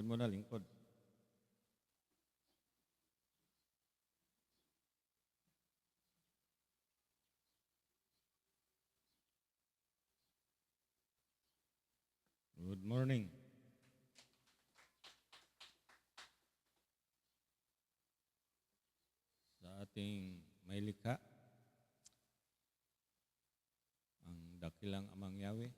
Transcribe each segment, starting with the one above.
mo na lingkod. Good morning. Sa ating may likha, ang dakilang Amang Yahweh,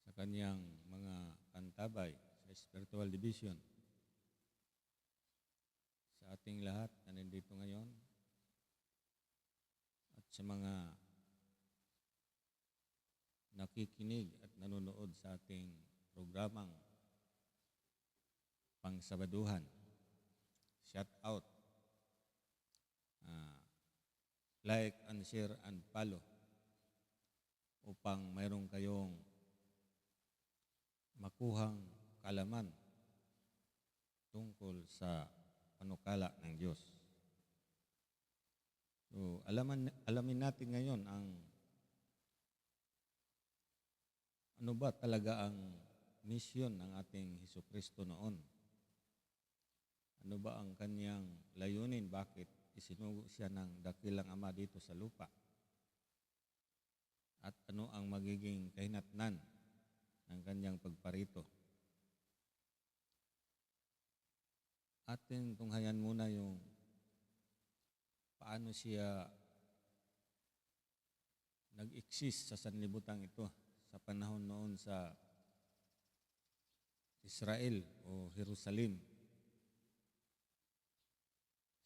sa kanyang mga kantabay sa Spiritual Division, sa ating lahat na nandito ngayon, at sa mga nakikinig at nanonood sa ating programang Pangsabaduhan. Shout out. Like and share and follow upang mayroon kayong makuhang kalaman tungkol sa panukala ng Diyos. So, alamin natin ngayon ang ano ba talaga ang misyon ng ating Hesukristo noon. Ano ba ang kanyang layunin? Bakit isinugo siya ng dakilang Ama dito sa lupa? At ano ang magiging kahinatnan ng kanyang pagparito? Atin tunghayan muna yung paano siya nag-exist sa sanlibutan ito sa panahon noon sa Israel o Jerusalem.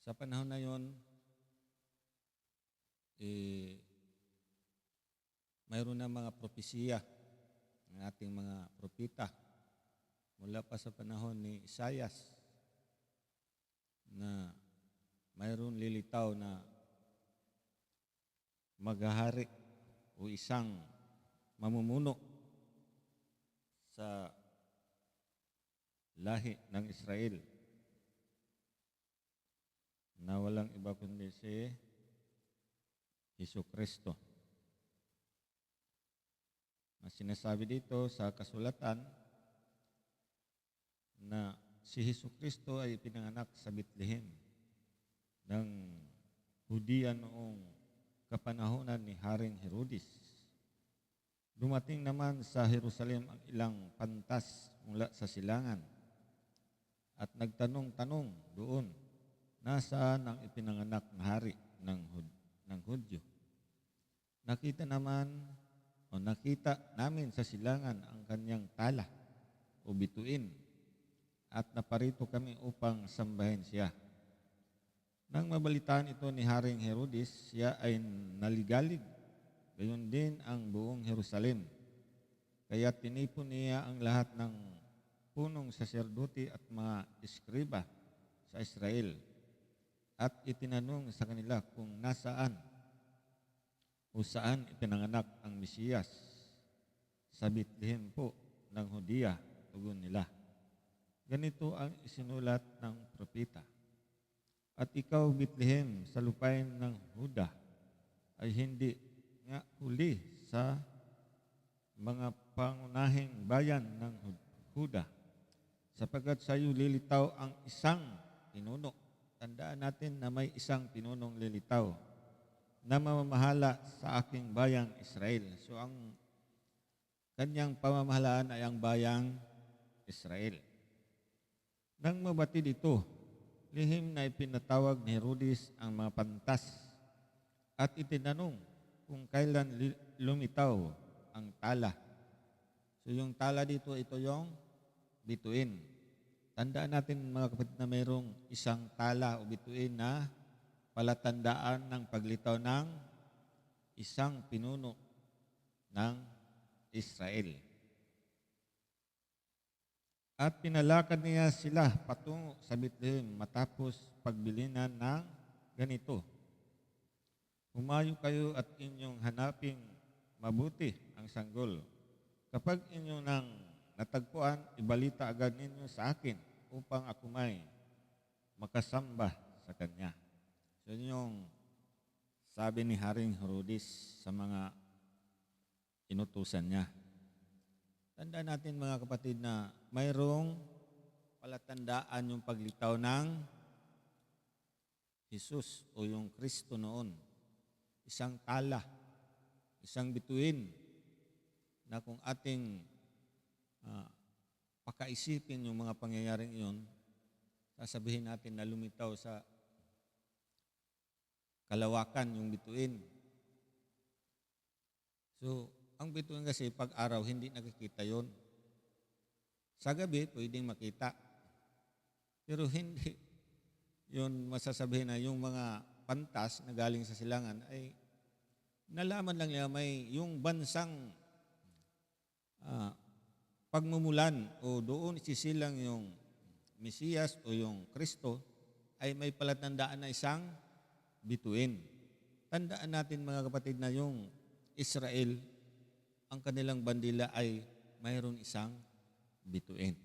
Sa panahon na yon, mayroon na mga propesiya ng ating mga propita mula pa sa panahon ni Isaias na mayroon lilitaw na maghahari o isang mamumuno sa lahi ng Israel na walang iba kundi si Hesukristo. Mas sinasabi dito sa kasulatan na si Hesukristo ay pinanganak sa Bethlehem ng Hudiya noong kapanahunan ni Haring Herodes. Dumating naman sa Jerusalem ang ilang pantas mula sa silangan at nagtanong-tanong doon, nasaan ang ipinanganak na hari ng Hudyo? Nakita namin sa silangan ang kanyang tala o bituin at naparito kami upang sambahin siya. Nang mabalitaan ito ni Haring Herodes, siya ay naligalig. Gayon din ang buong Jerusalem. Kaya tinipon niya ang lahat ng punong saserdote at mga eskriba sa Israel at itinanong sa kanila kung nasaan o saan ipinanganak ang Mesiyas. Sa Bethlehem po ng Hudiya, tugon nila. Ganito ang isinulat ng propeta. At ikaw, Bethlehem, sa lupain ng Huda, ay hindi nga huli sa mga pangunahing bayan ng Huda, sapagkat sa iyo lilitaw ang isang pinuno. Tandaan natin na may isang pinunong lilitaw na mamamahala sa aking bayang Israel. So ang kanyang pamamahalaan ay ang bayang Israel. Nang mabatid ito, lihim na ipinatawag ni Herodes ang mga pantas at itinanong kung kailan lumitaw ang tala. So yung tala dito, ito yung bituin. Tandaan natin mga kapatid na mayroong isang tala o bituin na palatandaan ng paglitaw ng isang pinuno ng Israel. At pinalakad niya sila patungo sa Bethlehem matapos pagbilinan ng ganito. Humayo kayo at inyong hanaping mabuti ang sanggol. Kapag inyong nang natagpuan, ibalita agad ninyo sa akin upang ako may makasamba sa kanya. So yun yung sabi ni Haring Herodes sa mga inutusan niya. Tandaan natin mga kapatid na mayroong palatandaan yung paglitaw ng Jesus o yung Kristo noon. Isang tala, isang bituin na kung ating pakaisipin yung mga pangyayaring iyon, sasabihin natin na lumitaw sa kalawakan yung bituin. So, ang bituin kasi pag araw hindi nakikita yon. Sa gabi pwedeng makita. Pero hindi yun masasabihin na yung mga pantas na galing sa silangan ay nalaman lang niya may yung bansang pagmumulan o doon isisilang yung Mesiyas o yung Kristo ay may palatandaan na isang bituin. Tandaan natin mga kapatid na yung Israel, ang kanilang bandila ay mayroon isang bituin.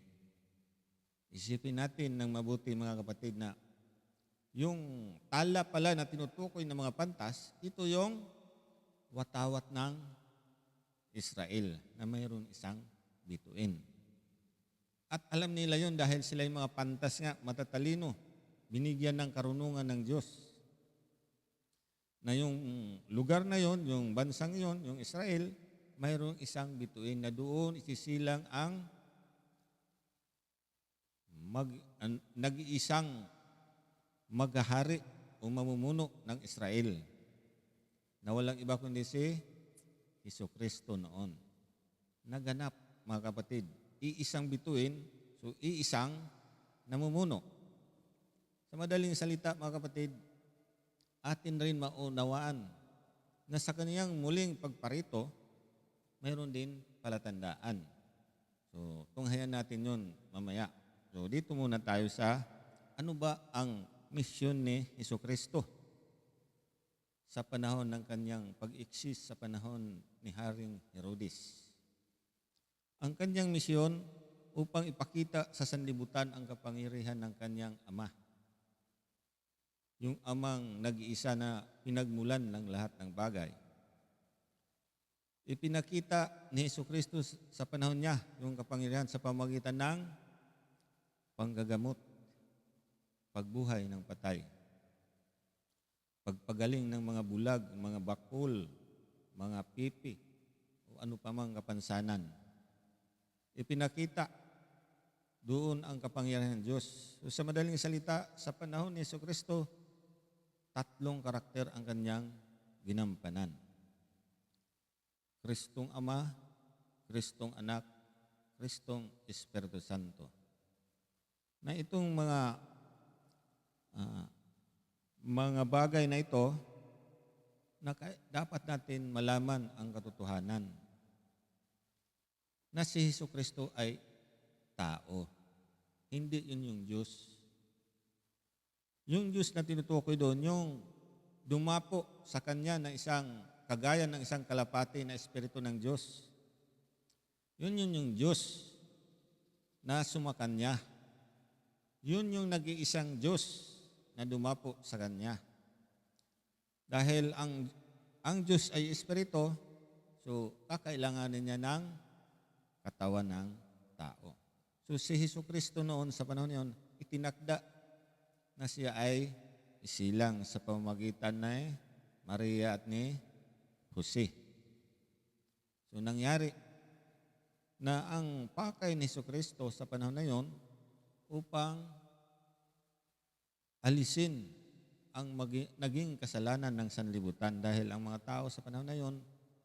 Isipin natin ng mabuti mga kapatid na yung tala pala na tinutukoy ng mga pantas, ito yung watawat ng Israel na mayroon isang bituin. At alam nila yun dahil sila yung mga pantas nga, matatalino, binigyan ng karunungan ng Diyos. Na yung lugar na yon, yung bansang yon, yung Israel, mayroong isang bituin na doon isisilang ang nag-iisang maghahari o mamumuno ng Israel na walang iba kundi si Jesucristo noon. Naganap, mga kapatid, iisang bituin, so iisang namumuno. Sa madaling salita, mga kapatid, atin rin maunawaan na sa kaniyang muling pagparito, mayroon din palatandaan. So, tunghayan natin yun mamaya. So, dito muna tayo sa ano ba ang misyon ni Jesucristo sa panahon ng kanyang pag-eksis sa panahon ni Haring Herodes. Ang kanyang misyon upang ipakita sa sanlibutan ang kapangyarihan ng kanyang ama. Yung amang nag-iisa na pinagmulan ng lahat ng bagay. Ipinakita ni Jesucristo sa panahon niya yung kapangyarihan sa pamamagitan ng panggagamot, pagbuhay ng patay, pagpagaling ng mga bulag, mga bakul, mga pipi, o ano pa mang kapansanan. Ipinakita doon ang kapangyarihan ng Diyos. So, sa madaling salita, sa panahon ni Jesucristo, 3 karakter ang kanyang ginampanan. Kristong Ama, Kristong Anak, Kristong Espiritu Santo. Na itong mga bagay na ito na dapat natin malaman ang katotohanan na si Jesucristo ay tao. Hindi yun yung Diyos. Yung Diyos na tinutukoy doon, yung dumapo sa Kanya na isang kagaya ng isang kalapati na Espiritu ng Diyos. Yun yung Diyos na sumakanya. Yun yung nag-iisang Diyos na dumapo sa Kanya. Dahil ang Diyos ay Espiritu, so kakailanganin niya ng katawan ng tao. So si Jesucristo noon sa panahon niyon, itinakda na siya ay isilang sa pamamagitan ni Maria at ni Jose. So nangyari na ang pakay ni Jesucristo sa panahon na yon upang alisin ang naging kasalanan ng sanlibutan dahil ang mga tao sa panahon na yon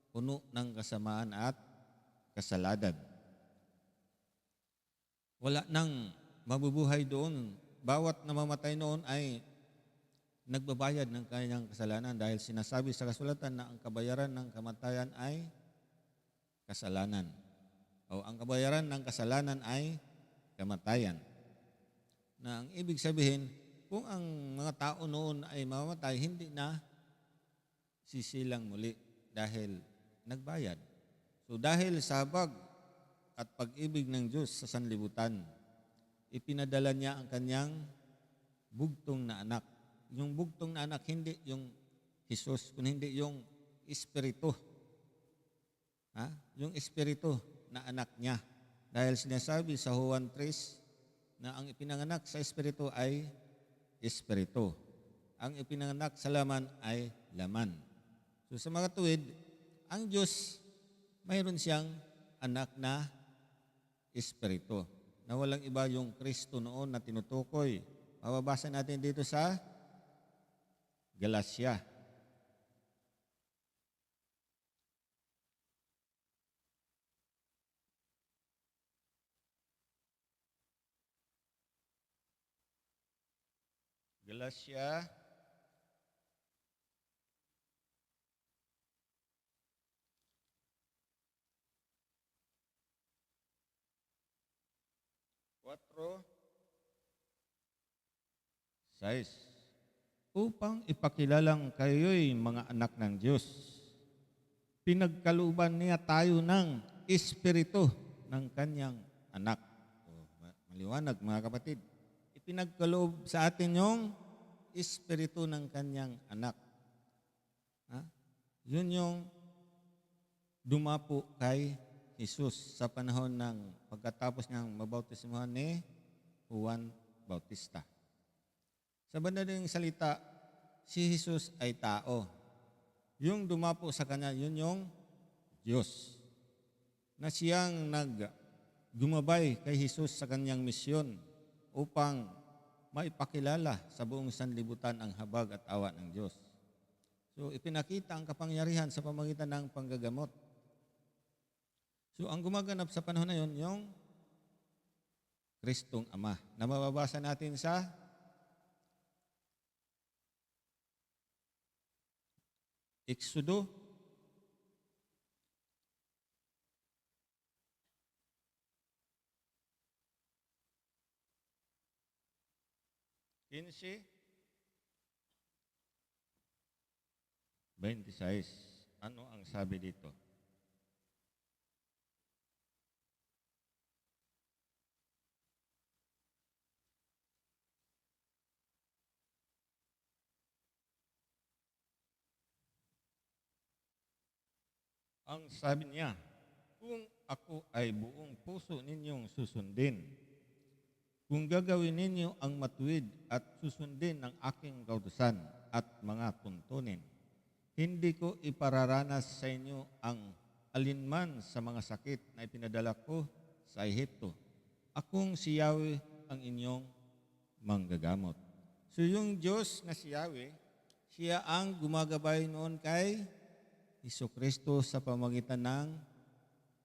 puno ng kasamaan at kasalanan. Wala nang mabubuhay doon. Bawat namamatay noon ay nagbabayad ng kanyang kasalanan dahil sinasabi sa kasulatan na ang kabayaran ng kamatayan ay kasalanan. O ang kabayaran ng kasalanan ay kamatayan. Na ang ibig sabihin, kung ang mga tao noon ay mamamatay, hindi na sisilang muli dahil nagbayad. So dahil sa habag at pag-ibig ng Diyos sa sanlibutan, ipinadala niya ang kanyang bugtong na anak. Yung bugtong na anak, hindi yung Jesus, kundi hindi yung Espiritu. Yung Espiritu na anak niya. Dahil sinasabi sa Juan 3, na ang ipinanganak sa Espiritu ay Espiritu. Ang ipinanganak sa laman ay laman. So sa mga tuwid, ang Diyos, mayroon siyang anak na Espiritu. Na walang iba yung Kristo noon na tinutukoy. Mababasa natin dito sa Galacia. Galacia 4:6. Upang ipakilalang kayo'y mga anak ng Diyos, pinagkalooban niya tayo ng Espiritu ng kanyang anak. Maliwanag mga kapatid. Ipinagkaloob sa atin yung Espiritu ng kanyang anak. Yun yung dumapo kay Jesus sa panahon ng pagkatapos niyang mabautismuhan ni Juan Bautista. Sa bandaling salita, si Jesus ay tao. Yung dumapo sa kanya, yun yung Diyos. Na siyang gumabay kay Jesus sa kanyang misyon upang maipakilala sa buong sanlibutan ang habag at awa ng Diyos. So, ipinakita ang kapangyarihan sa pamamagitan ng panggagamot. So, ang gumaganap sa panahon na yun, yung Kristong Ama, na mababasa natin sa Exodo 15:26. Ano ang sabi dito? Ang sabi niya, kung ako ay buong puso ninyong susundin, kung gagawin ninyo ang matuwid at susundin ang aking kautusan at mga tuntunin, hindi ko ipararanas sa inyo ang alinman sa mga sakit na ipinadala ko sa Ehipto. Akong si Yahweh ang inyong manggagamot. So yung Diyos na si Yahweh, siya ang gumagabay noon kay Jesucristo sa pamamagitan ng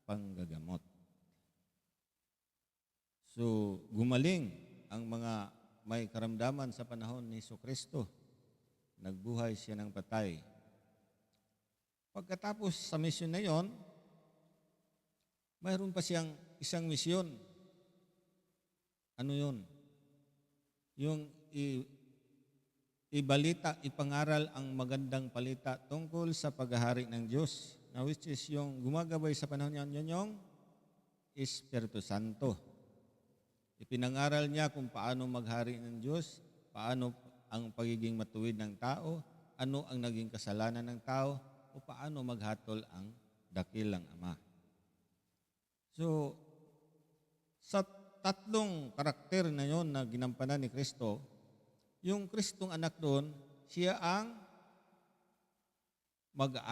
panggagamot. So, gumaling ang mga may karamdaman sa panahon ni Jesucristo. Nagbuhay siya ng patay. Pagkatapos sa misyon na yon, mayroon pa siyang isang misyon. Ano yon? Yung ibalita, ipangaral ang magandang balita tungkol sa paghahari ng Diyos, na which is yung gumagabay sa panahon niyan, yun yung Espiritu Santo. Ipinangaral niya kung paano maghari ng Diyos, paano ang pagiging matuwid ng tao, ano ang naging kasalanan ng tao, o paano maghatol ang dakilang Ama. So, sa tatlong karakter na yon na ginampanan ni Kristo, yung Kristong anak doon, siya ang mag